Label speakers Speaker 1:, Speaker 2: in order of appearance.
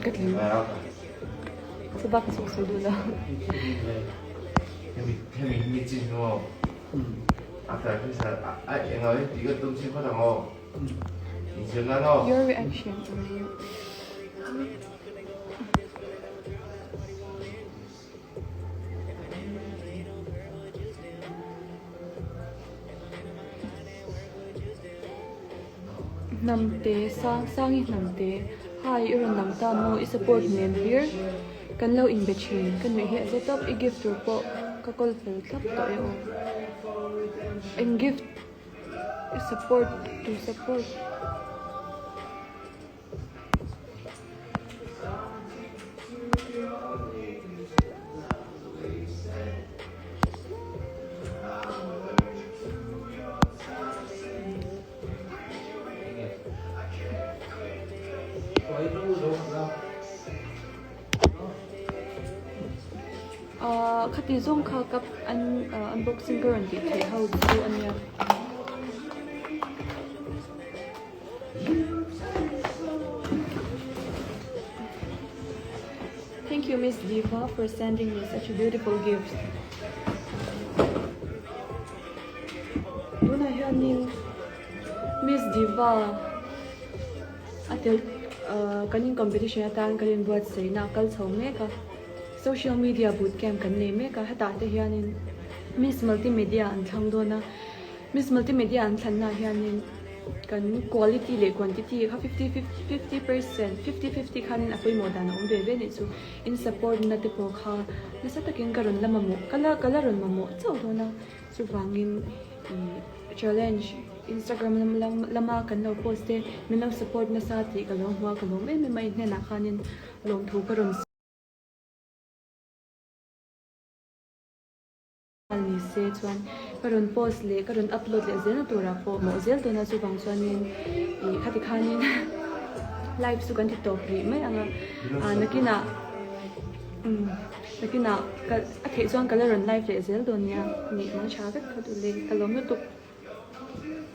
Speaker 1: cất líu sẽ bắt số số đôi là
Speaker 2: 태민 미친 거 아까 그래서 얘가 이거 좀 심하다고 이제나노
Speaker 1: your reaction on you. Namte sangi namte hai iron namta mo is support men here kan lo in between kan we he set up I gift to po ka call fel tap to yo and gift is support to support khati zong kha kap unboxing guarantee the how to anya thank you Miss Diva for sending me such a beautiful gift duna hianin Miss Diva atel kanin competition atan kanin buat sei na kal chhome ka social media bootcamp kan nei me ka hata te hianin Miss Multimedia an thang do na Miss Multimedia an than na hianin kan quality le quantity ka 50% 50 khanin apoi modan om be ni chu in support na te po kha na sa takin karon lama mo kalaron mamo chaw do na chu wangin challenge Instagram lama kan lo post te minam support na sa ti kalong hwa kalong me mai ne na khanin long thu karon ni se chuan karon post le karon upload le zena tura po mo zel to na chu bang chuanin I khati khanin live su kan TikTok ri mai anga nakina ka a the chuan kalaron live le zel don ya ni mang cha vet khatu le kalom tu